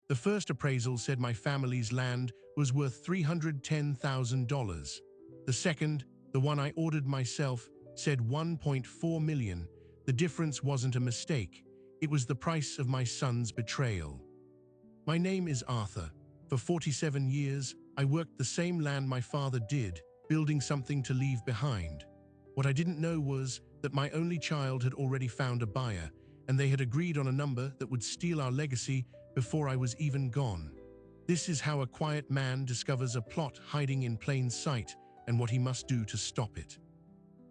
The first appraisal said my family's land was worth $310,000. The second, the one I ordered myself, said $1.4 million. The difference wasn't a mistake. It was the price of my son's betrayal. My name is Arthur. For 47 years, I worked the same land my father did, building something to leave behind. What I didn't know was that my only child had already found a buyer, and they had agreed on a number that would steal our legacy before I was even gone. This is how a quiet man discovers a plot hiding in plain sight and what he must do to stop it.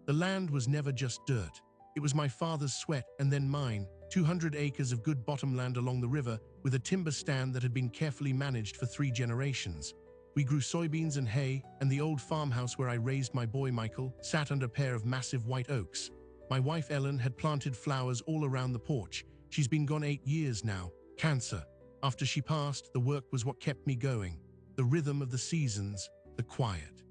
The land was never just dirt. It was my father's sweat and then mine, 200 acres of good bottomland along the river with a timber stand that had been carefully managed for 3 generations. We grew soybeans and hay, and the old farmhouse where I raised my boy Michael sat under a pair of massive white oaks. My wife Ellen had planted flowers all around the porch. She's been gone 8 years now. Cancer. After she passed, the work was what kept me going. The rhythm of the seasons, the quiet.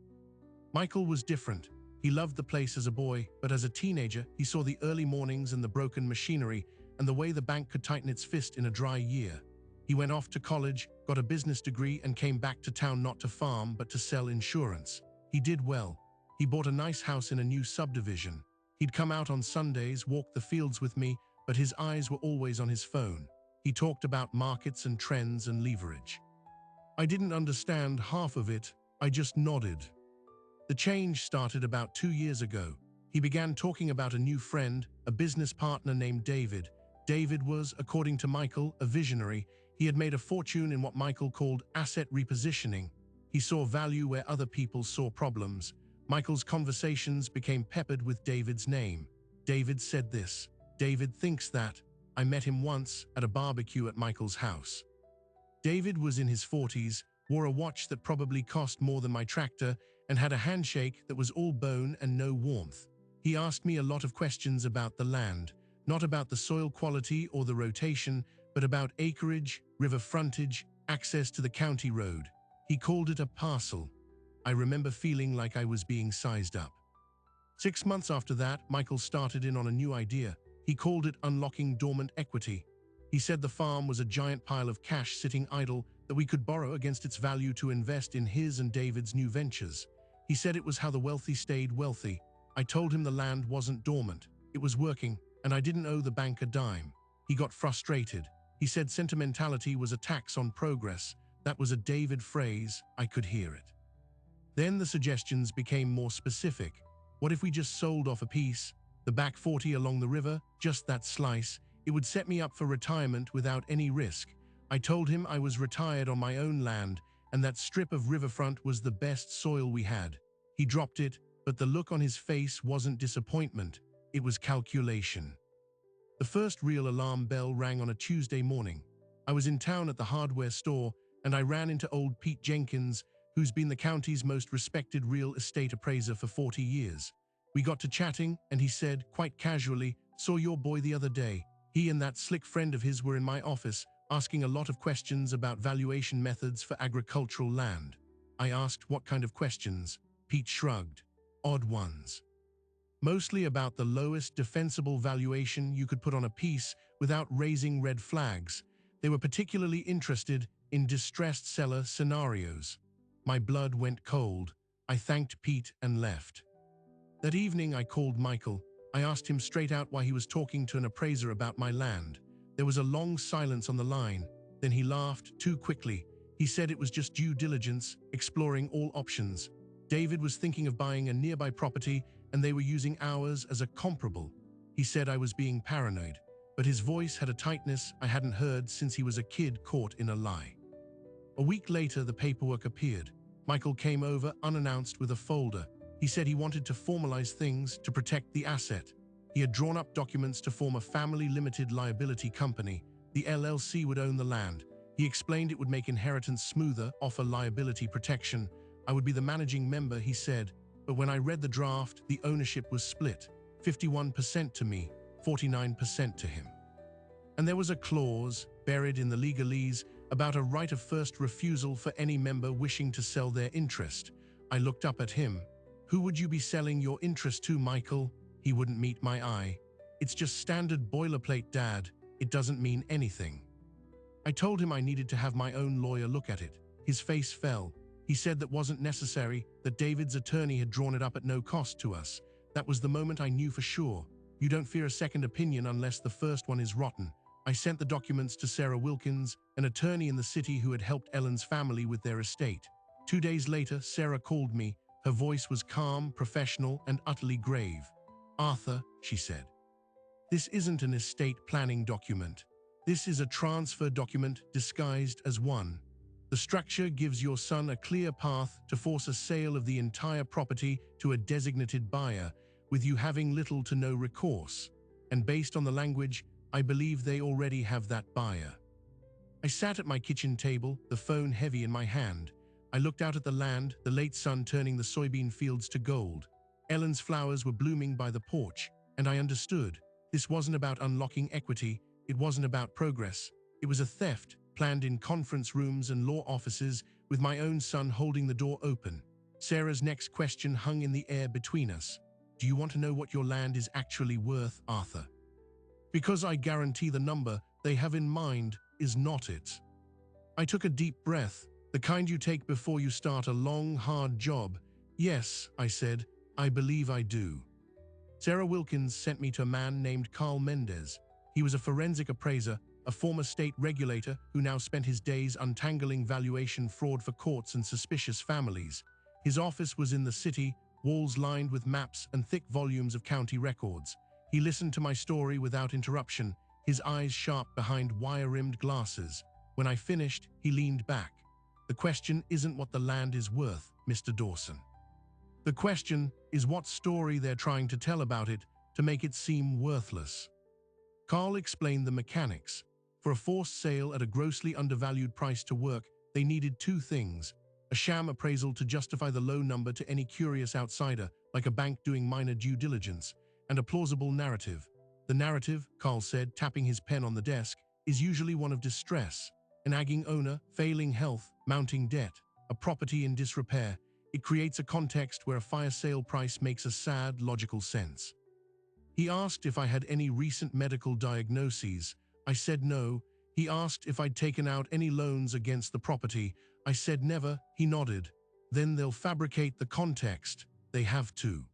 Michael was different. He loved the place as a boy, but as a teenager, he saw the early mornings and the broken machinery and the way the bank could tighten its fist in a dry year. He went off to college, got a business degree, and came back to town not to farm but to sell insurance. He did well. He bought a nice house in a new subdivision. He'd come out on Sundays, walk the fields with me, but his eyes were always on his phone. He talked about markets and trends and leverage. I didn't understand half of it, I just nodded. The change started about 2 years ago. He began talking about a new friend, a business partner named David. David was, according to Michael, a visionary. He had made a fortune in what Michael called asset repositioning. He saw value where other people saw problems. Michael's conversations became peppered with David's name. David said this. David thinks that. I met him once at a barbecue at Michael's house. David was in his 40s, wore a watch that probably cost more than my tractor, and had a handshake that was all bone and no warmth. He asked me a lot of questions about the land, not about the soil quality or the rotation, but about acreage, river frontage, access to the county road. He called it a parcel. I remember feeling like I was being sized up. 6 months after that, Michael started in on a new idea. He called it unlocking dormant equity. He said the farm was a giant pile of cash sitting idle that we could borrow against its value to invest in his and David's new ventures. He said it was how the wealthy stayed wealthy. I told him the land wasn't dormant. It was working, and I didn't owe the bank a dime. He got frustrated. He said sentimentality was a tax on progress. That was a David phrase. I could hear it. Then the suggestions became more specific. What if we just sold off a piece? The back 40 along the river, just that slice. It would set me up for retirement without any risk. I told him I was retired on my own land, and that strip of riverfront was the best soil we had. He dropped it, but the look on his face wasn't disappointment. It was calculation. The first real alarm bell rang on a Tuesday morning. I was in town at the hardware store, and I ran into old Pete Jenkins, who's been the county's most respected real estate appraiser for 40 years. We got to chatting, and he said, quite casually, "Saw your boy the other day. He and that slick friend of his were in my office, asking a lot of questions about valuation methods for agricultural land." I asked what kind of questions. Pete shrugged. Odd ones. Mostly about the lowest defensible valuation you could put on a piece without raising red flags. They were particularly interested in distressed seller scenarios. My blood went cold. I thanked Pete and left. That evening I called Michael. I asked him straight out why he was talking to an appraiser about my land. There was a long silence on the line. Then he laughed too quickly. He said it was just due diligence, exploring all options. David was thinking of buying a nearby property, and they were using ours as a comparable. He said I was being paranoid, but his voice had a tightness I hadn't heard since he was a kid caught in a lie. A week later, the paperwork appeared. Michael came over unannounced with a folder. He said he wanted to formalize things to protect the asset. He had drawn up documents to form a family limited liability company. The LLC would own the land. He explained it would make inheritance smoother, offer liability protection. I would be the managing member, he said, but when I read the draft, the ownership was split. 51% to me, 49% to him. And there was a clause, buried in the legalese, about a right of first refusal for any member wishing to sell their interest. I looked up at him. Who would you be selling your interest to, Michael? He wouldn't meet my eye. It's just standard boilerplate, Dad. It doesn't mean anything. I told him I needed to have my own lawyer look at it. His face fell. He said that wasn't necessary, that David's attorney had drawn it up at no cost to us. That was the moment I knew for sure. You don't fear a second opinion unless the first one is rotten. I sent the documents to Sarah Wilkins, an attorney in the city who had helped Ellen's family with their estate. 2 days later, Sarah called me. Her voice was calm, professional, and utterly grave. "Arthur," she said, "this isn't an estate planning document. This is a transfer document disguised as one. The structure gives your son a clear path to force a sale of the entire property to a designated buyer, with you having little to no recourse. And based on the language, I believe they already have that buyer." I sat at my kitchen table, the phone heavy in my hand. I looked out at the land, the late sun turning the soybean fields to gold. Ellen's flowers were blooming by the porch, and I understood. This wasn't about unlocking equity, it wasn't about progress. It was a theft, planned in conference rooms and law offices, with my own son holding the door open. Sarah's next question hung in the air between us. "Do you want to know what your land is actually worth, Arthur?" Because I guarantee the number they have in mind is not it. I took a deep breath, the kind you take before you start a long, hard job. "Yes," I said, "I believe I do." Sarah Wilkins sent me to a man named Carl Mendez. He was a forensic appraiser, a former state regulator who now spent his days untangling valuation fraud for courts and suspicious families. His office was in the city, walls lined with maps and thick volumes of county records. He listened to my story without interruption, his eyes sharp behind wire-rimmed glasses. When I finished, he leaned back. "The question isn't what the land is worth, Mr. Dawson. The question is what story they're trying to tell about it to make it seem worthless." Carl explained the mechanics. For a forced sale at a grossly undervalued price to work, they needed two things: a sham appraisal to justify the low number to any curious outsider, like a bank doing minor due diligence, and a plausible narrative. The narrative, Carl said, tapping his pen on the desk, is usually one of distress. An nagging owner, failing health, mounting debt, a property in disrepair. It creates a context where a fire sale price makes a sad, logical sense. He asked if I had any recent medical diagnoses. I said no. He asked if I'd taken out any loans against the property. I said never. He nodded. "Then they'll fabricate the context. They have to."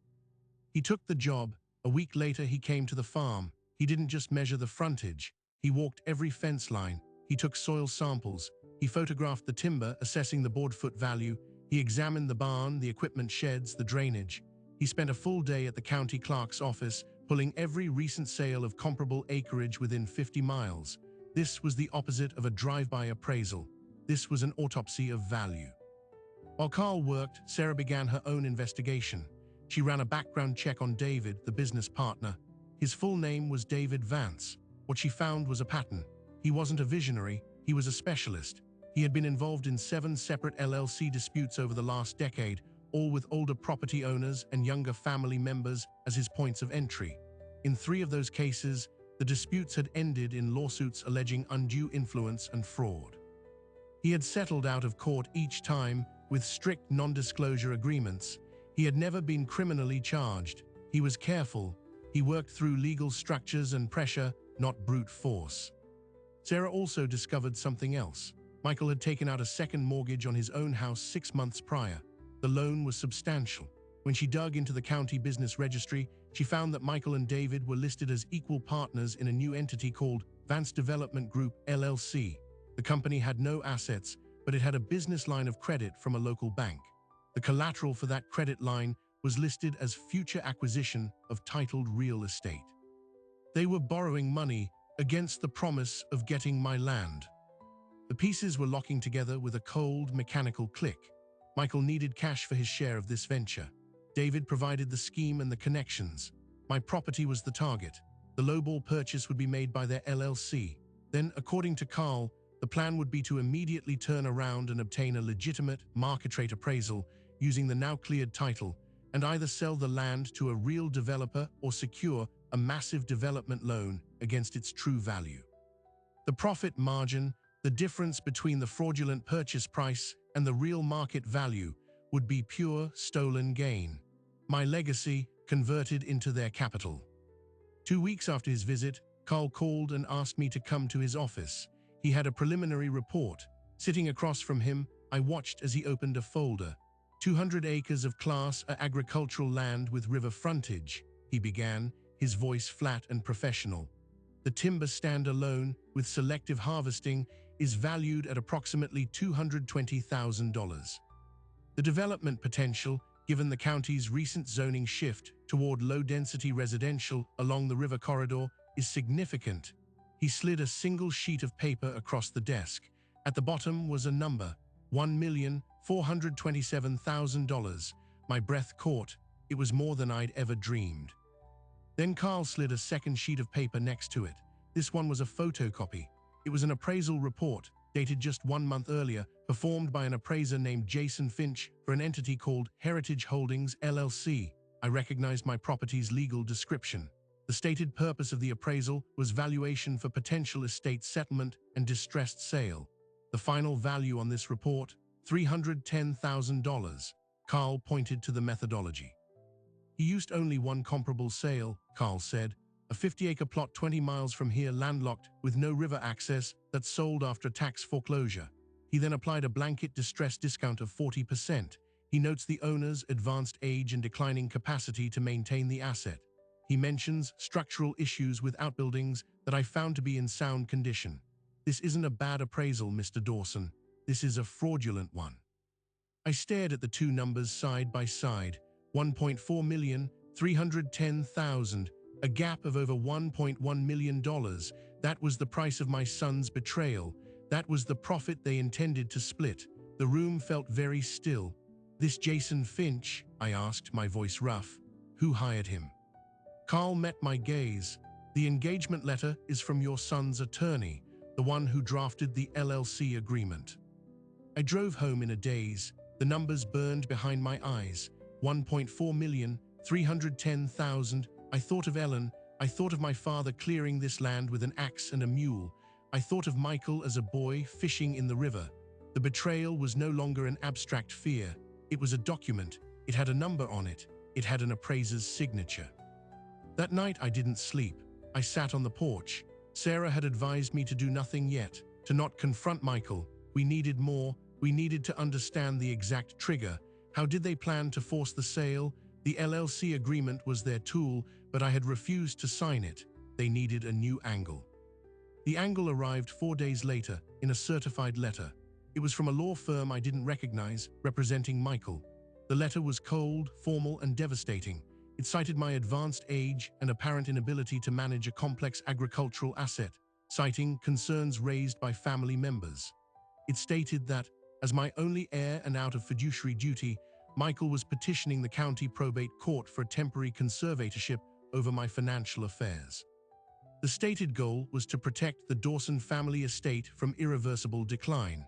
He took the job. A week later, he came to the farm. He didn't just measure the frontage. He walked every fence line. He took soil samples. He photographed the timber, assessing the board-foot value. He examined the barn, the equipment sheds, the drainage. He spent a full day at the county clerk's office, pulling every recent sale of comparable acreage within 50 miles. This was the opposite of a drive-by appraisal. This was an autopsy of value. While Carl worked, Sarah began her own investigation. She ran a background check on David, the business partner. His full name was David Vance. What she found was a pattern. He wasn't a visionary, he was a specialist. He had been involved in 7 separate LLC disputes over the last decade, all with older property owners and younger family members as his points of entry. In 3 of those cases, the disputes had ended in lawsuits alleging undue influence and fraud. He had settled out of court each time with strict non-disclosure agreements. He had never been criminally charged. He was careful. He worked through legal structures and pressure, not brute force. Sarah also discovered something else. Michael had taken out a second mortgage on his own house 6 months prior. The loan was substantial. When she dug into the county business registry, she found that Michael and David were listed as equal partners in a new entity called Vance Development Group, LLC. The company had no assets, but it had a business line of credit from a local bank. The collateral for that credit line was listed as future acquisition of titled real estate. They were borrowing money against the promise of getting my land. The pieces were locking together with a cold, mechanical click. Michael needed cash for his share of this venture. David provided the scheme and the connections. My property was the target. The lowball purchase would be made by their LLC. Then, according to Carl, the plan would be to immediately turn around and obtain a legitimate market rate appraisal using the now cleared title, and either sell the land to a real developer or secure a massive development loan against its true value. The profit margin, the difference between the fraudulent purchase price and the real market value, would be pure stolen gain. My legacy converted into their capital. 2 weeks after his visit, Carl called and asked me to come to his office. He had a preliminary report. Sitting across from him, I watched as he opened a folder. 200 acres of Class A agricultural land with river frontage, he began, his voice flat and professional. The timber stand alone, with selective harvesting, is valued at approximately $220,000. The development potential, given the county's recent zoning shift toward low-density residential along the river corridor, is significant. He slid a single sheet of paper across the desk. At the bottom was a number, $1,427,000. My breath caught. It was more than I'd ever dreamed. Then Carl slid a second sheet of paper next to it. This one was a photocopy. It was an appraisal report, dated just 1 month earlier, performed by an appraiser named Jason Finch for an entity called Heritage Holdings, LLC. I recognized my property's legal description. The stated purpose of the appraisal was valuation for potential estate settlement and distressed sale. The final value on this report, $310,000. Carl pointed to the methodology. He used only one comparable sale, Carl said, a 50-acre plot 20 miles from here, landlocked with no river access, that sold after tax foreclosure. He then applied a blanket distress discount of 40%. He notes the owner's advanced age and declining capacity to maintain the asset. He mentions structural issues with outbuildings that I found to be in sound condition. This isn't a bad appraisal, Mr. Dawson. This is a fraudulent one. I stared at the two numbers side by side. 1.4 million, 310,000, a gap of over $1.1 million. That was the price of my son's betrayal. That was the profit they intended to split. The room felt very still. This Jason Finch, I asked, my voice rough. Who hired him? Carl met my gaze. The engagement letter is from your son's attorney, the one who drafted the LLC agreement. I drove home in a daze. The numbers burned behind my eyes. 1.4 million, 310,000. I thought of Ellen. I thought of my father clearing this land with an axe and a mule. I thought of Michael as a boy fishing in the river. The betrayal was no longer an abstract fear. It was a document. It had a number on it. It had an appraiser's signature. That night I didn't sleep. I sat on the porch. Sarah had advised me to do nothing yet, to not confront Michael. We needed more. We needed to understand the exact trigger. How did they plan to force the sale? The LLC agreement was their tool, but I had refused to sign it. They needed a new angle. The angle arrived 4 days later, in a certified letter. It was from a law firm I didn't recognize, representing Michael. The letter was cold, formal, and devastating. It cited my advanced age and apparent inability to manage a complex agricultural asset, citing concerns raised by family members. It stated that, as my only heir and out of fiduciary duty, Michael was petitioning the county probate court for a temporary conservatorship over my financial affairs. The stated goal was to protect the Dawson family estate from irreversible decline.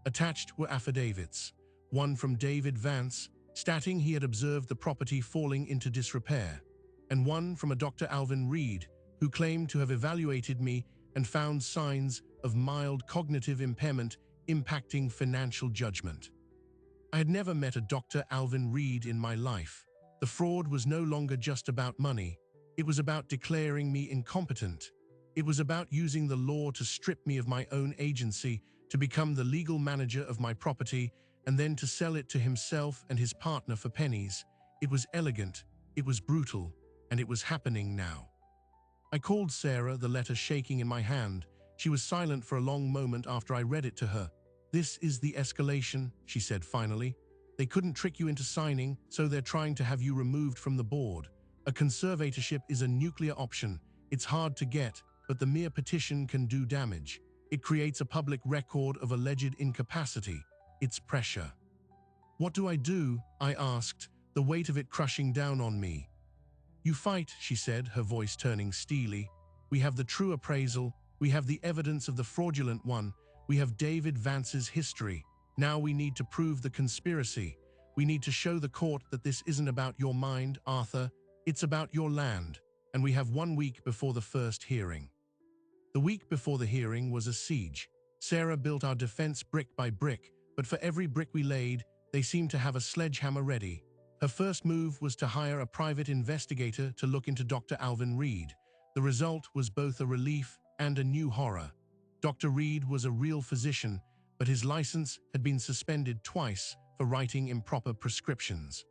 Attached were affidavits, one from David Vance, stating he had observed the property falling into disrepair, and one from a Dr. Alvin Reed, who claimed to have evaluated me and found signs of mild cognitive impairment impacting financial judgment. I had never met a Dr. Alvin Reed in my life. The fraud was no longer just about money. It was about declaring me incompetent. It was about using the law to strip me of my own agency, to become the legal manager of my property, and then to sell it to himself and his partner for pennies. It was elegant, it was brutal, and it was happening now. I called Sarah, the letter shaking in my hand. She was silent for a long moment after I read it to her. "This is the escalation," she said finally. "They couldn't trick you into signing, so they're trying to have you removed from the board. A conservatorship is a nuclear option. It's hard to get, but the mere petition can do damage. It creates a public record of alleged incapacity. It's pressure." "What do I do?" I asked, the weight of it crushing down on me. "You fight," she said, her voice turning steely. "We have the true appraisal. We have the evidence of the fraudulent one. We have David Vance's history. Now we need to prove the conspiracy. We need to show the court that this isn't about your mind, Arthur. It's about your land. And we have 1 week before the first hearing." The week before the hearing was a siege. Sarah built our defense brick by brick, but for every brick we laid, they seemed to have a sledgehammer ready. Her first move was to hire a private investigator to look into Dr. Alvin Reed. The result was both a relief and a new horror. Dr. Reed was a real physician, but his license had been suspended twice for writing improper prescriptions.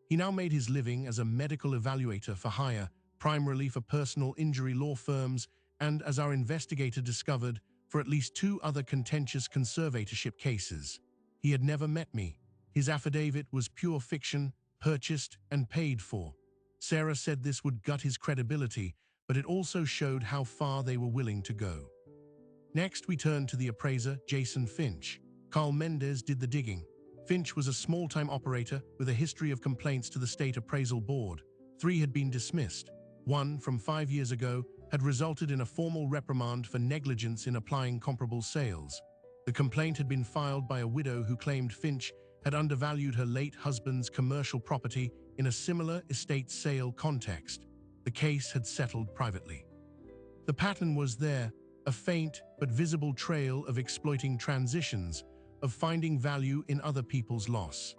He now made his living as a medical evaluator for hire, primarily for personal injury law firms and, as our investigator discovered, for at least 2 other contentious conservatorship cases. He had never met me. His affidavit was pure fiction, purchased and paid for. Sarah said this would gut his credibility, but it also showed how far they were willing to go. Next, we turned to the appraiser, Jason Finch. Carl Mendez did the digging. Finch was a small-time operator with a history of complaints to the State Appraisal Board. 3 had been dismissed. 1, from 5 years ago, had resulted in a formal reprimand for negligence in applying comparable sales. The complaint had been filed by a widow who claimed Finch had undervalued her late husband's commercial property in a similar estate sale context. The case had settled privately. The pattern was there, a faint but visible trail of exploiting transitions, of finding value in other people's loss.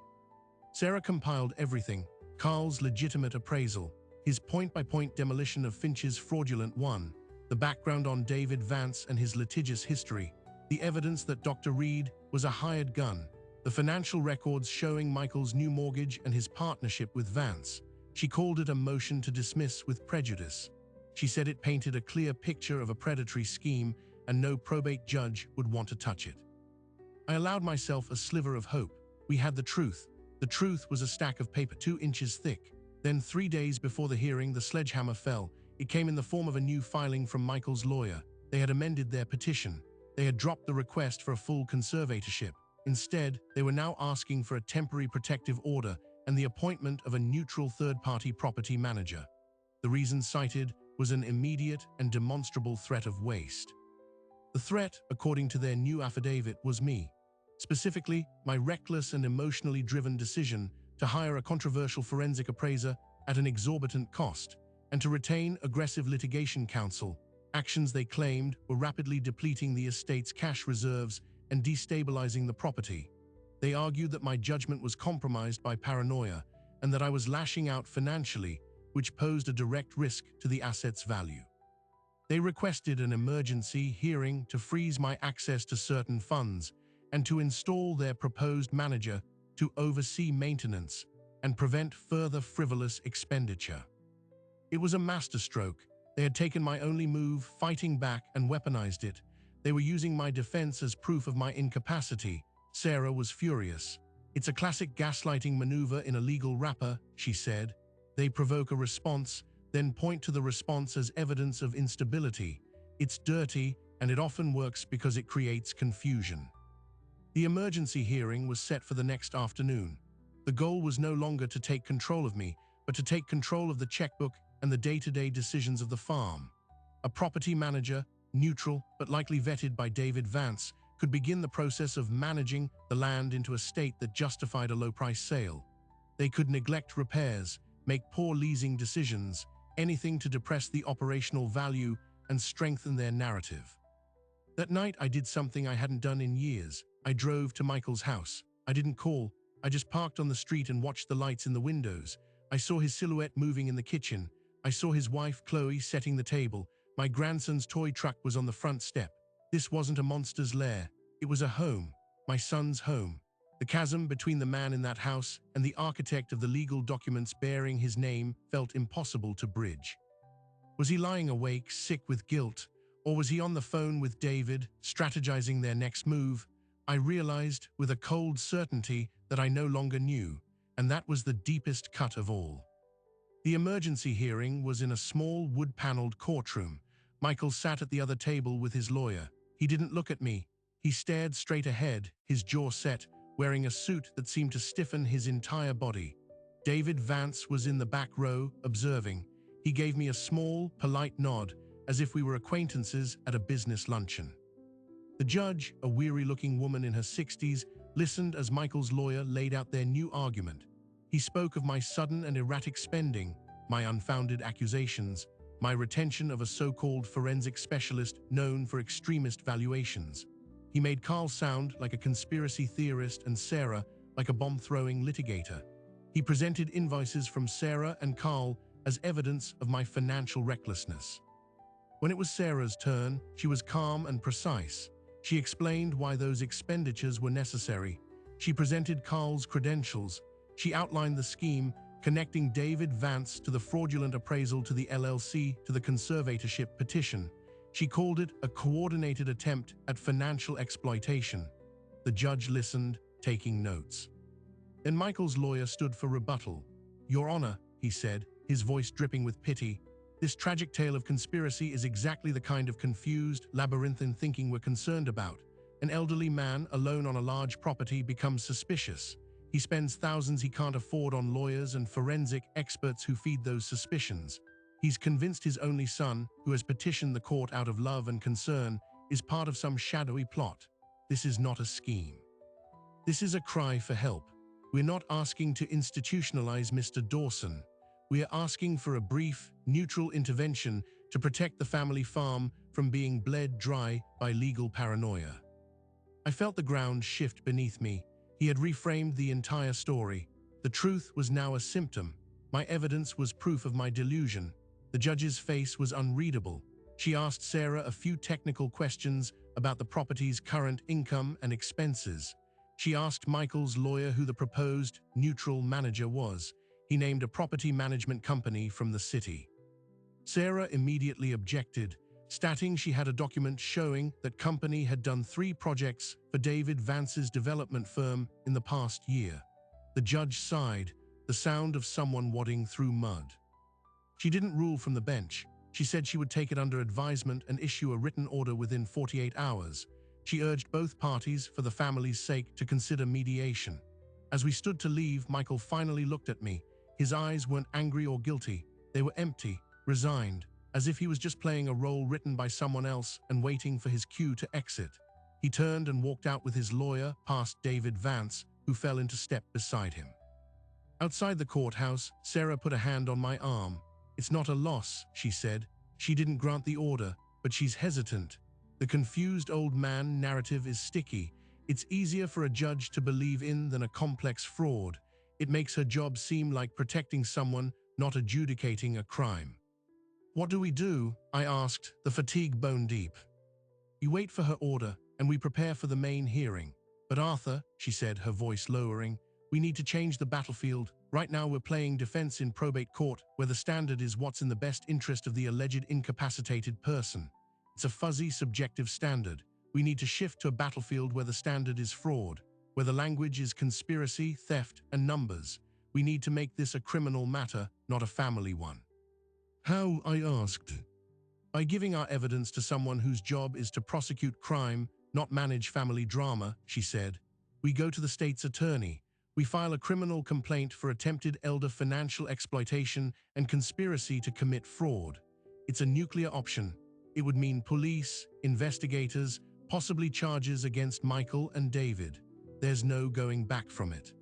Sarah compiled everything: Carl's legitimate appraisal, his point-by-point demolition of Finch's fraudulent one, the background on David Vance and his litigious history, the evidence that Dr. Reed was a hired gun, the financial records showing Michael's new mortgage and his partnership with Vance. She called it a motion to dismiss with prejudice. She said it painted a clear picture of a predatory scheme and no probate judge would want to touch it. I allowed myself a sliver of hope. We had the truth. The truth was a stack of paper 2 inches thick. Then 3 days before the hearing, the sledgehammer fell. It came in the form of a new filing from Michael's lawyer. They had amended their petition. They had dropped the request for a full conservatorship. Instead, they were now asking for a temporary protective order and the appointment of a neutral third-party property manager. The reason cited was an immediate and demonstrable threat of waste. The threat, according to their new affidavit, was me. Specifically, my reckless and emotionally driven decision to hire a controversial forensic appraiser at an exorbitant cost and to retain aggressive litigation counsel, actions they claimed were rapidly depleting the estate's cash reserves and destabilizing the property. They argued that my judgment was compromised by paranoia and that I was lashing out financially, which posed a direct risk to the asset's value. They requested an emergency hearing to freeze my access to certain funds and to install their proposed manager to oversee maintenance and prevent further frivolous expenditure. It was a masterstroke. They had taken my only move, fighting back, and weaponized it. They were using my defense as proof of my incapacity. Sarah was furious. "It's a classic gaslighting maneuver in a legal wrapper," she said. "They provoke a response, then point to the response as evidence of instability. It's dirty, and it often works because it creates confusion." The emergency hearing was set for the next afternoon. The goal was no longer to take control of me, but to take control of the checkbook and the day-to-day decisions of the farm. A property manager, neutral but likely vetted by David Vance, could begin the process of managing the land into a state that justified a low-price sale. They could neglect repairs, make poor leasing decisions, anything to depress the operational value and strengthen their narrative. That night, I did something I hadn't done in years. I drove to Michael's house. I didn't call. I just parked on the street and watched the lights in the windows. I saw his silhouette moving in the kitchen. I saw his wife, Chloe, setting the table. My grandson's toy truck was on the front step. This wasn't a monster's lair. It was a home, my son's home. The chasm between the man in that house and the architect of the legal documents bearing his name felt impossible to bridge. Was he lying awake, sick with guilt? Or was he on the phone with David, strategizing their next move? I realized with a cold certainty that I no longer knew, and that was the deepest cut of all. The emergency hearing was in a small wood-paneled courtroom. Michael sat at the other table with his lawyer. He didn't look at me. He stared straight ahead, his jaw set, wearing a suit that seemed to stiffen his entire body. David Vance was in the back row, observing. He gave me a small, polite nod, as if we were acquaintances at a business luncheon. The judge, a weary-looking woman in her 60s, listened as Michael's lawyer laid out their new argument. He spoke of my sudden and erratic spending, my unfounded accusations, my retention of a so-called forensic specialist known for extremist valuations. He made Carl sound like a conspiracy theorist and Sarah like a bomb-throwing litigator. He presented invoices from Sarah and Carl as evidence of my financial recklessness. When it was Sarah's turn, she was calm and precise. She explained why those expenditures were necessary. She presented Carl's credentials. She outlined the scheme, connecting David Vance to the fraudulent appraisal to the LLC to the conservatorship petition. She called it a coordinated attempt at financial exploitation. The judge listened, taking notes. Then Michael's lawyer stood for rebuttal. "Your Honor," he said, his voice dripping with pity, "this tragic tale of conspiracy is exactly the kind of confused, labyrinthine thinking we're concerned about. An elderly man, alone on a large property, becomes suspicious. He spends thousands he can't afford on lawyers and forensic experts who feed those suspicions. He's convinced his only son, who has petitioned the court out of love and concern, is part of some shadowy plot. This is not a scheme. This is a cry for help. We're not asking to institutionalize Mr. Dawson. We are asking for a brief, neutral intervention to protect the family farm from being bled dry by legal paranoia." I felt the ground shift beneath me. He had reframed the entire story. The truth was now a symptom. My evidence was proof of my delusion. The judge's face was unreadable. She asked Sarah a few technical questions about the property's current income and expenses. She asked Michael's lawyer who the proposed neutral manager was. He named a property management company from the city. Sarah immediately objected, stating she had a document showing that company had done 3 projects for David Vance's development firm in the past year. The judge sighed, the sound of someone wading through mud. She didn't rule from the bench. She said she would take it under advisement and issue a written order within 48 hours. She urged both parties, for the family's sake, to consider mediation. As we stood to leave, Michael finally looked at me. His eyes weren't angry or guilty. They were empty, resigned, as if he was just playing a role written by someone else and waiting for his cue to exit. He turned and walked out with his lawyer past David Vance, who fell into step beside him. Outside the courthouse, Sarah put a hand on my arm. "It's not a loss," she said. "She didn't grant the order, but she's hesitant. The confused old man narrative is sticky. It's easier for a judge to believe in than a complex fraud. It makes her job seem like protecting someone, not adjudicating a crime." "What do we do?" I asked, the fatigue bone deep. "We wait for her order, and we prepare for the main hearing. But Arthur," she said, her voice lowering, "we need to change the battlefield. Right now we're playing defense in probate court, where the standard is what's in the best interest of the alleged incapacitated person. It's a fuzzy, subjective standard. We need to shift to a battlefield where the standard is fraud, where the language is conspiracy, theft, and numbers. We need to make this a criminal matter, not a family one." "How?" I asked. "By giving our evidence to someone whose job is to prosecute crime, not manage family drama," she said. "We go to the state's attorney. We file a criminal complaint for attempted elder financial exploitation and conspiracy to commit fraud. It's a nuclear option. It would mean police, investigators, possibly charges against Michael and David. There's no going back from it."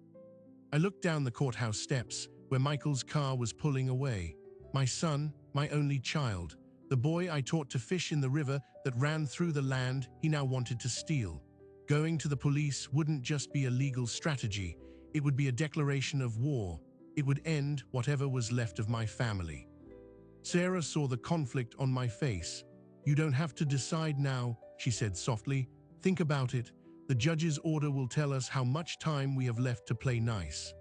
I looked down the courthouse steps, where Michael's car was pulling away. My son, my only child, the boy I taught to fish in the river that ran through the land he now wanted to steal. Going to the police wouldn't just be a legal strategy. It would be a declaration of war. It would end whatever was left of my family. Sarah saw the conflict on my face. "You don't have to decide now," she said softly. "Think about it. The judge's order will tell us how much time we have left to play nice."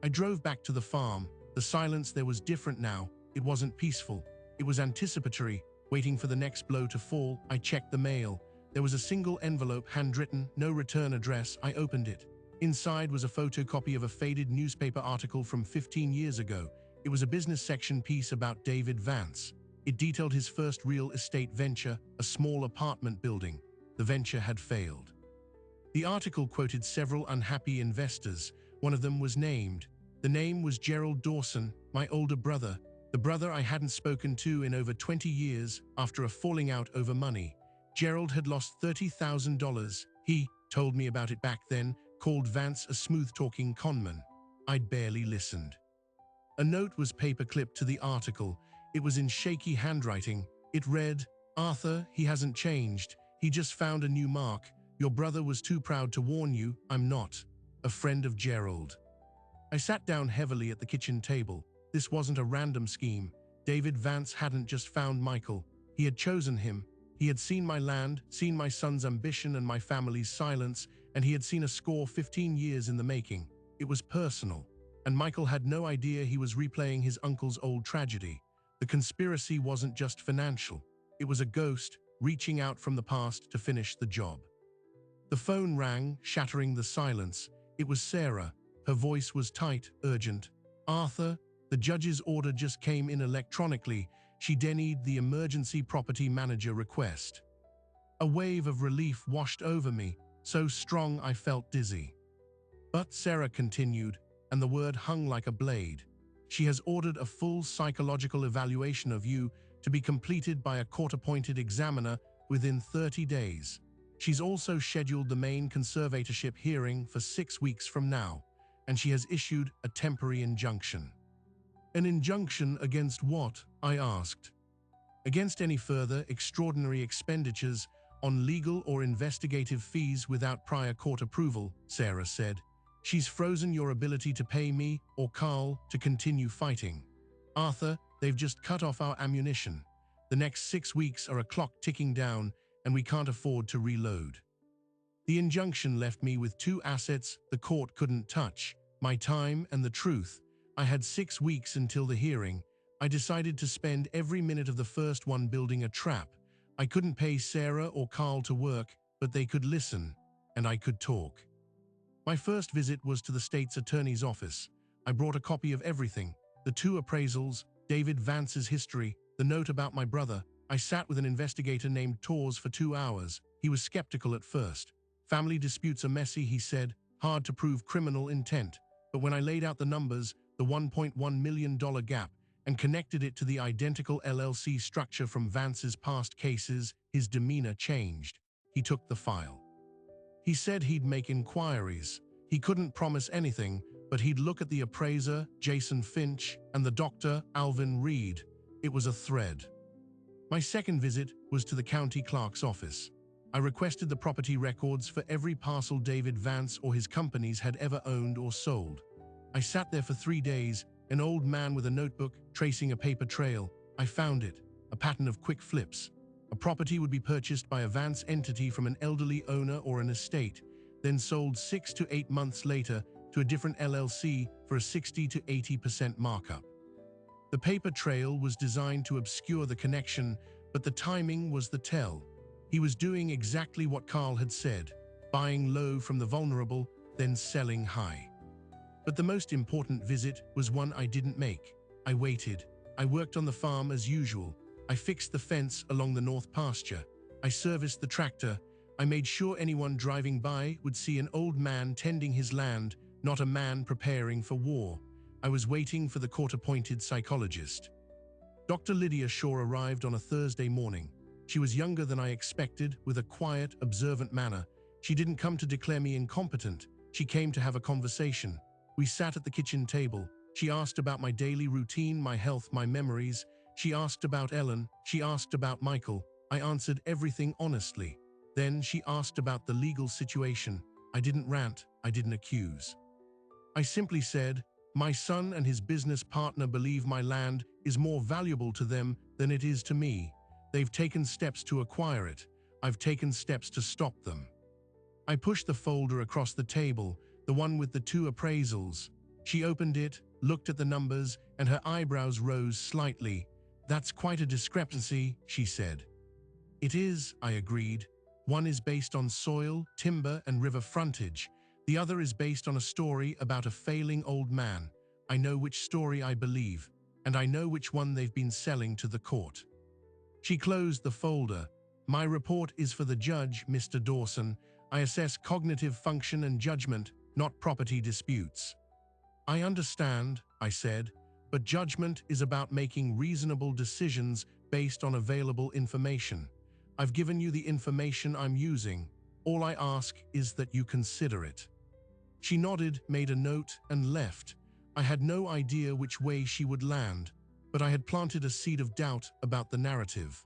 I drove back to the farm. The silence there was different now. It wasn't peaceful. It was anticipatory, waiting for the next blow to fall. I checked the mail. There was a single envelope, handwritten, no return address. I opened it. Inside was a photocopy of a faded newspaper article from 15 years ago. It was a business section piece about David Vance. It detailed his first real estate venture, a small apartment building. The venture had failed. The article quoted several unhappy investors. One of them was named. The name was Gerald Dawson, my older brother, the brother I hadn't spoken to in over 20 years after a falling out over money. Gerald had lost $30,000. He told me about it back then, called Vance a smooth-talking conman. I'd barely listened. A note was paper-clipped to the article. It was in shaky handwriting. It read, "Arthur, he hasn't changed. He just found a new mark. Your brother was too proud to warn you. I'm not. A friend of Gerald." I sat down heavily at the kitchen table. This wasn't a random scheme. David Vance hadn't just found Michael. He had chosen him. He had seen my land, seen my son's ambition and my family's silence, and he had seen a score 15 years in the making. It was personal, and Michael had no idea he was replaying his uncle's old tragedy. The conspiracy wasn't just financial. It was a ghost reaching out from the past to finish the job. The phone rang, shattering the silence. It was Sarah. Her voice was tight, urgent. "Arthur, the judge's order just came in electronically." She denied the emergency property manager request. A wave of relief washed over me, so strong I felt dizzy. But Sarah continued, and the word hung like a blade. "She has ordered a full psychological evaluation of you to be completed by a court-appointed examiner within 30 days. She's also scheduled the main conservatorship hearing for 6 weeks from now, and she has issued a temporary injunction." "An injunction against what?" I asked. "Against any further extraordinary expenditures on legal or investigative fees without prior court approval," Sarah said. "She's frozen your ability to pay me or Carl to continue fighting. Arthur, they've just cut off our ammunition. The next 6 weeks are a clock ticking down, and we can't afford to reload." The injunction left me with 2 assets the court couldn't touch: my time and the truth. I had 6 weeks until the hearing. I decided to spend every minute of the first one building a trap. I couldn't pay Sarah or Carl to work, but they could listen, and I could talk. My first visit was to the state's attorney's office. I brought a copy of everything: the 2 appraisals, David Vance's history, the note about my brother. I sat with an investigator named Torres for 2 hours. He was skeptical at first. "Family disputes are messy," he said, "hard to prove criminal intent." But when I laid out the numbers, the $1.1 million gap, and connected it to the identical LLC structure from Vance's past cases, his demeanor changed. He took the file. He said he'd make inquiries. He couldn't promise anything, but he'd look at the appraiser, Jason Finch, and the doctor, Alvin Reed. It was a thread. My second visit was to the county clerk's office. I requested the property records for every parcel David Vance or his companies had ever owned or sold. I sat there for 3 days, an old man with a notebook tracing a paper trail. I found it, a pattern of quick flips. A property would be purchased by a Vance entity from an elderly owner or an estate, then sold 6 to 8 months later to a different LLC for a 60 to 80% markup. The paper trail was designed to obscure the connection, but the timing was the tell. He was doing exactly what Carl had said: buying low from the vulnerable, then selling high. But the most important visit was one I didn't make. I waited. I worked on the farm as usual. I fixed the fence along the north pasture. I serviced the tractor. I made sure anyone driving by would see an old man tending his land, not a man preparing for war. I was waiting for the court-appointed psychologist. Dr. Lydia Shaw arrived on a Thursday morning. She was younger than I expected, with a quiet, observant manner. She didn't come to declare me incompetent. She came to have a conversation. We sat at the kitchen table. She asked about my daily routine, my health, my memories. She asked about Ellen. She asked about Michael. I answered everything honestly. Then she asked about the legal situation. I didn't rant. I didn't accuse. I simply said, "My son and his business partner believe my land is more valuable to them than it is to me. They've taken steps to acquire it. I've taken steps to stop them." I pushed the folder across the table, the one with the 2 appraisals. She opened it, looked at the numbers, and her eyebrows rose slightly. "That's quite a discrepancy," she said. "It is," I agreed. "One is based on soil, timber, and river frontage. The other is based on a story about a failing old man. I know which story I believe, and I know which one they've been selling to the court." She closed the folder. "My report is for the judge, Mr. Dawson. I assess cognitive function and judgment, not property disputes." "I understand," I said, "but judgment is about making reasonable decisions based on available information. I've given you the information I'm using. All I ask is that you consider it." She nodded, made a note, and left. I had no idea which way she would land, but I had planted a seed of doubt about the narrative.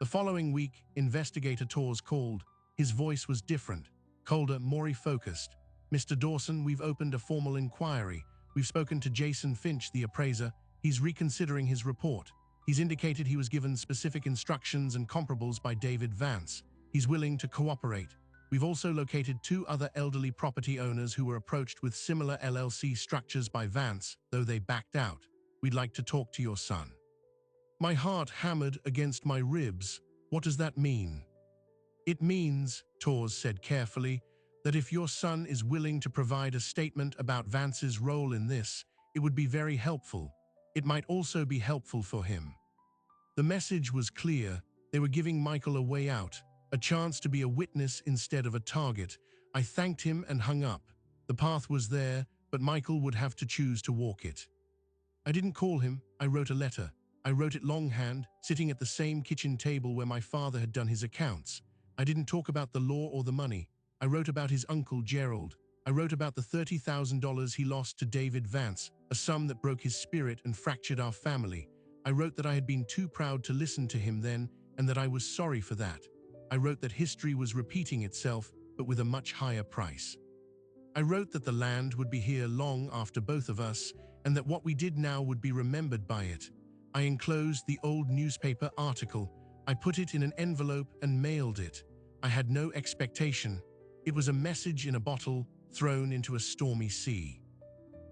The following week, Investigator Torres called. His voice was different, colder, more focused. "Mr. Dawson, we've opened a formal inquiry. We've spoken to Jason Finch, the appraiser. He's reconsidering his report. He's indicated he was given specific instructions and comparables by David Vance. He's willing to cooperate. We've also located 2 other elderly property owners who were approached with similar LLC structures by Vance, though they backed out. We'd like to talk to your son." My heart hammered against my ribs. What does that mean? "It means," Torres said carefully, "that if your son is willing to provide a statement about Vance's role in this, it would be very helpful. It might also be helpful for him." The message was clear. They were giving Michael a way out, a chance to be a witness instead of a target. I thanked him and hung up. The path was there, but Michael would have to choose to walk it. I didn't call him. I wrote a letter. I wrote it longhand, sitting at the same kitchen table where my father had done his accounts. I didn't talk about the law or the money. I wrote about his uncle Gerald. I wrote about the $30,000 he lost to David Vance, a sum that broke his spirit and fractured our family. I wrote that I had been too proud to listen to him then, and that I was sorry for that. I wrote that history was repeating itself, but with a much higher price. I wrote that the land would be here long after both of us, and that what we did now would be remembered by it. I enclosed the old newspaper article. I put it in an envelope and mailed it. I had no expectation. It was a message in a bottle thrown into a stormy sea.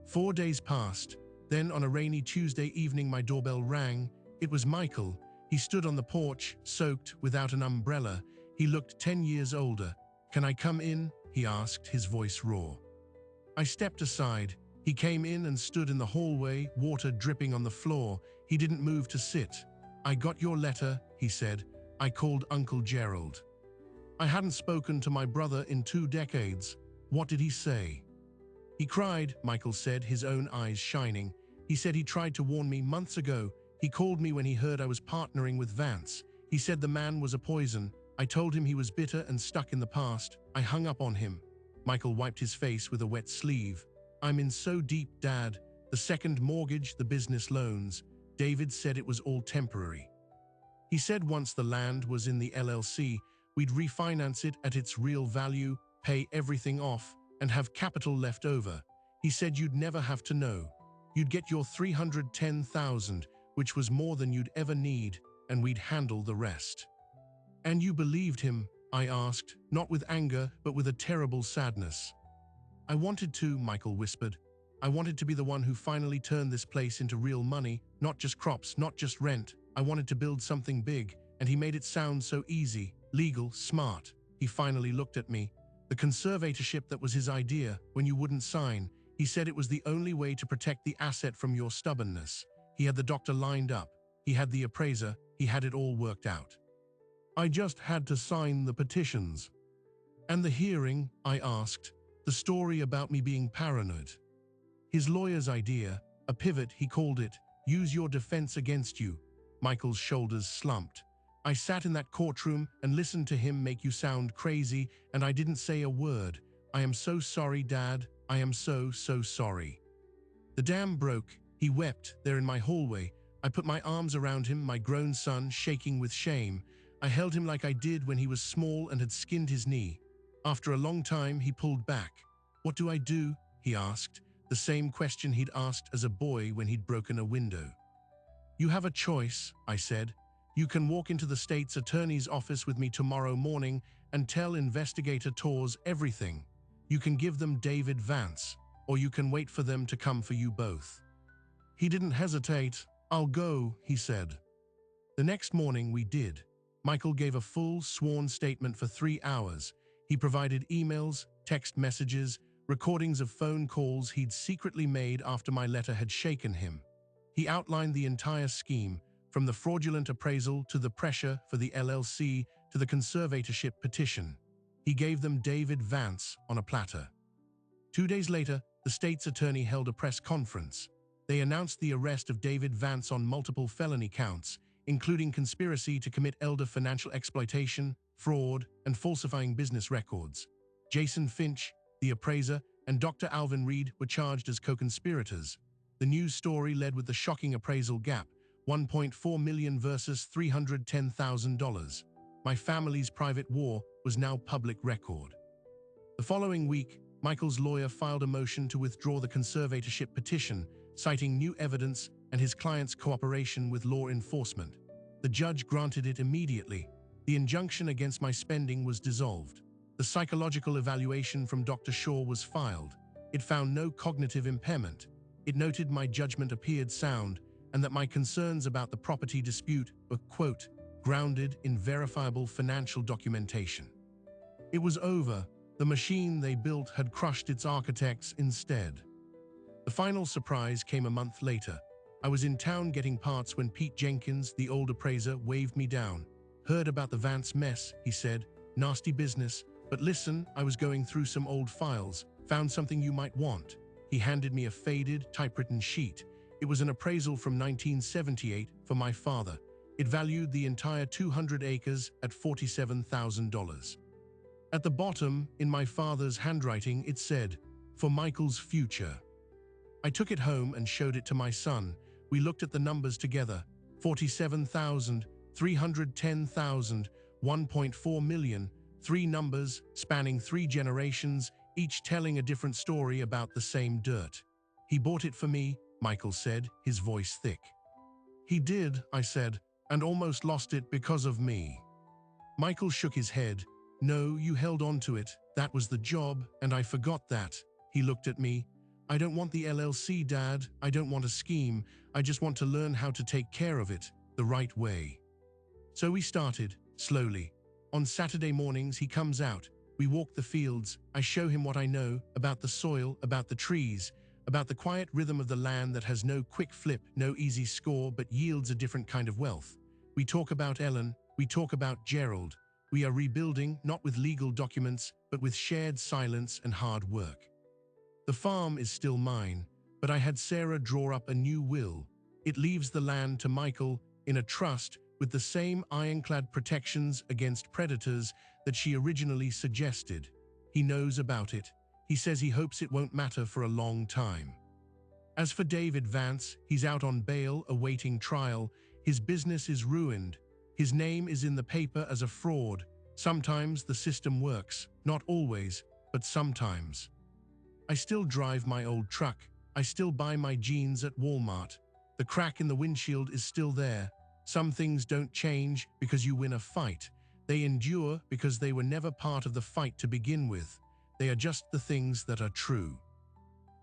4 days passed. Then on a rainy Tuesday evening my doorbell rang. It was Michael. He stood on the porch, soaked, without an umbrella. He looked 10 years older. "Can I come in?" he asked, his voice raw. I stepped aside. He came in and stood in the hallway, water dripping on the floor. He didn't move to sit. "I got your letter," he said. "I called Uncle Gerald." I hadn't spoken to my brother in 2 decades. "What did he say?" "He cried," Michael said, his own eyes shining. "He said he tried to warn me months ago. He called me when he heard I was partnering with Vance. He said the man was a poison. I told him he was bitter and stuck in the past. I hung up on him." Michael wiped his face with a wet sleeve. "I'm in so deep, Dad. The second mortgage, the business loans. David said it was all temporary. He said once the land was in the LLC, we'd refinance it at its real value, pay everything off, and have capital left over. He said you'd never have to know. You'd get your $310,000, which was more than you'd ever need, and we'd handle the rest." "And you believed him?" I asked, not with anger, but with a terrible sadness. "I wanted to," Michael whispered. "I wanted to be the one who finally turned this place into real money, not just crops, not just rent. I wanted to build something big, and he made it sound so easy, legal, smart." He finally looked at me. "The conservatorship, that was his idea, when you wouldn't sign. He said it was the only way to protect the asset from your stubbornness. He had the doctor lined up. He had the appraiser. He had it all worked out. I just had to sign the petitions." "And the hearing?" I asked. "The story about me being paranoid." "His lawyer's idea, a pivot, he called it. Use your defense against you." Michael's shoulders slumped. "I sat in that courtroom and listened to him make you sound crazy, and I didn't say a word. I am so sorry, Dad. I am so sorry." The dam broke. He wept there in my hallway. I put my arms around him, my grown son shaking with shame. I held him like I did when he was small and had skinned his knee. After a long time, he pulled back. "What do I do?" he asked, the same question he'd asked as a boy when he'd broken a window. "You have a choice," I said. "You can walk into the state's attorney's office with me tomorrow morning and tell Investigator Torres everything. You can give them David Vance, or you can wait for them to come for you both." He didn't hesitate. "I'll go," he said. The next morning we did. Michael gave a full sworn statement for 3 hours. He provided emails, text messages, recordings of phone calls he'd secretly made after my letter had shaken him. He outlined the entire scheme, from the fraudulent appraisal to the pressure for the LLC to the conservatorship petition. He gave them David Vance on a platter. 2 days later, the state's attorney held a press conference. They announced the arrest of David Vance on multiple felony counts, including conspiracy to commit elder financial exploitation, fraud, and falsifying business records. Jason Finch, the appraiser, and Dr. Alvin Reed were charged as co-conspirators. The news story led with the shocking appraisal gap, $1.4 million versus $310,000. My family's private war was now public record. The following week, Michael's lawyer filed a motion to withdraw the conservatorship petition, citing new evidence and his client's cooperation with law enforcement. The judge granted it immediately. The injunction against my spending was dissolved. The psychological evaluation from Dr. Shaw was filed. It found no cognitive impairment. It noted my judgment appeared sound and that my concerns about the property dispute were, quote, grounded in verifiable financial documentation. It was over. The machine they built had crushed its architects instead. The final surprise came a month later. I was in town getting parts when Pete Jenkins, the old appraiser, waved me down. Heard about the Vance mess, he said. Nasty business. But listen, I was going through some old files, found something you might want. He handed me a faded, typewritten sheet. It was an appraisal from 1978 for my father. It valued the entire 200 acres at $47,000. At the bottom, in my father's handwriting, it said, "For Michael's future." I took it home and showed it to my son. We looked at the numbers together. 47,000, 310,000, 1.4 million, three numbers spanning 3 generations, each telling a different story about the same dirt. He bought it for me, Michael said, his voice thick. He did, I said, and almost lost it because of me. Michael shook his head. No, you held on to it. That was the job, and I forgot that. He looked at me. I don't want the LLC, Dad. I don't want a scheme. I just want to learn how to take care of it the right way. So we started, slowly. On Saturday mornings, he comes out. We walk the fields. I show him what I know about the soil, about the trees, about the quiet rhythm of the land that has no quick flip, no easy score, but yields a different kind of wealth. We talk about Ellen. We talk about Gerald. We are rebuilding, not with legal documents, but with shared silence and hard work. The farm is still mine, but I had Sarah draw up a new will. It leaves the land to Michael in a trust with the same ironclad protections against predators that she originally suggested. He knows about it. He says he hopes it won't matter for a long time. As for David Vance, he's out on bail awaiting trial. His business is ruined. His name is in the paper as a fraud. Sometimes the system works, not always, but sometimes. I still drive my old truck. I still buy my jeans at Walmart. The crack in the windshield is still there. Some things don't change because you win a fight. They endure because they were never part of the fight to begin with. They are just the things that are true.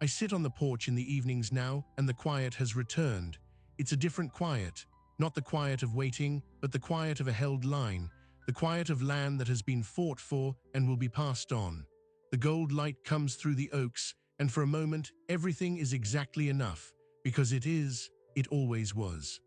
I sit on the porch in the evenings now, and the quiet has returned. It's a different quiet, not the quiet of waiting, but the quiet of a held line, the quiet of land that has been fought for and will be passed on. The gold light comes through the oaks, and for a moment, everything is exactly enough, because it always was.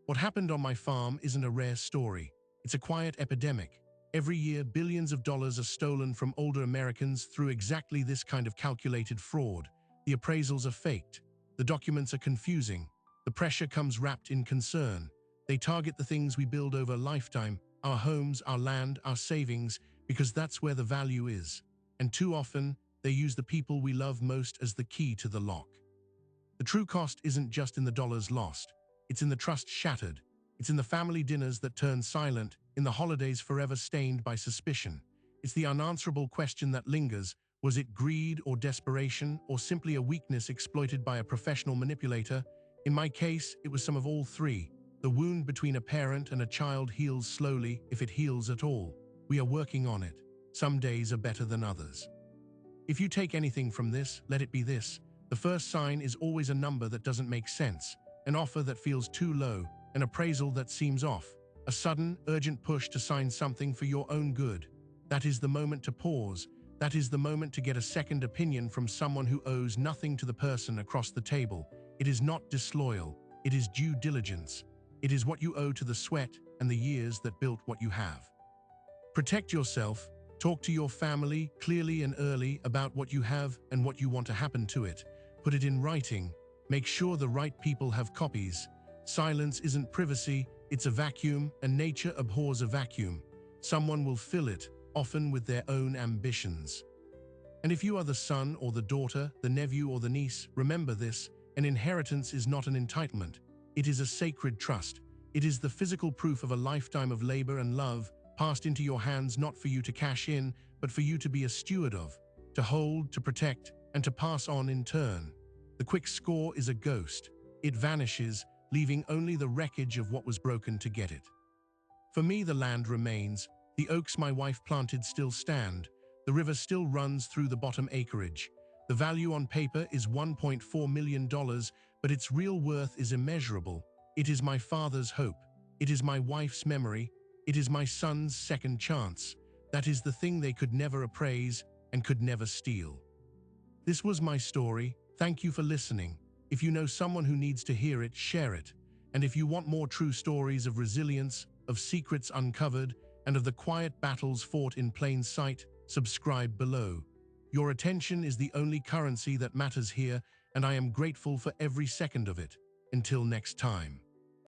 What happened on my farm isn't a rare story. It's a quiet epidemic. Every year, billions of dollars are stolen from older Americans through exactly this kind of calculated fraud. The appraisals are faked. The documents are confusing. The pressure comes wrapped in concern. They target the things we build over a lifetime, our homes, our land, our savings, because that's where the value is. And too often, they use the people we love most as the key to the lock. The true cost isn't just in the dollars lost. It's in the trust shattered. It's in the family dinners that turn silent, in the holidays forever stained by suspicion. It's the unanswerable question that lingers. Was it greed or desperation, or simply a weakness exploited by a professional manipulator? In my case, it was some of all three. The wound between a parent and a child heals slowly, if it heals at all. We are working on it. Some days are better than others. If you take anything from this, let it be this. The first sign is always a number that doesn't make sense, an offer that feels too low, an appraisal that seems off, a sudden, urgent push to sign something for your own good. That is the moment to pause. That is the moment to get a second opinion from someone who owes nothing to the person across the table. It is not disloyal. It is due diligence. It is what you owe to the sweat and the years that built what you have. Protect yourself. Talk to your family clearly and early about what you have and what you want to happen to it. Put it in writing. Make sure the right people have copies. Silence isn't privacy, it's a vacuum, and nature abhors a vacuum. Someone will fill it, often with their own ambitions. And if you are the son or the daughter, the nephew or the niece, remember this: an inheritance is not an entitlement. It is a sacred trust. It is the physical proof of a lifetime of labor and love, passed into your hands not for you to cash in, but for you to be a steward of, to hold, to protect, and to pass on in turn. The quick score is a ghost. it vanishes, leaving only the wreckage of what was broken to get it. For me, the land remains. The oaks my wife planted still stand. The river still runs through the bottom acreage. The value on paper is $1.4 million, but its real worth is immeasurable. It is my father's hope. It is my wife's memory. It is my son's second chance. That is the thing they could never appraise and could never steal. This was my story. Thank you for listening. If you know someone who needs to hear it, share it. And if you want more true stories of resilience, of secrets uncovered, and of the quiet battles fought in plain sight, subscribe below. Your attention is the only currency that matters here, and I am grateful for every second of it. Until next time.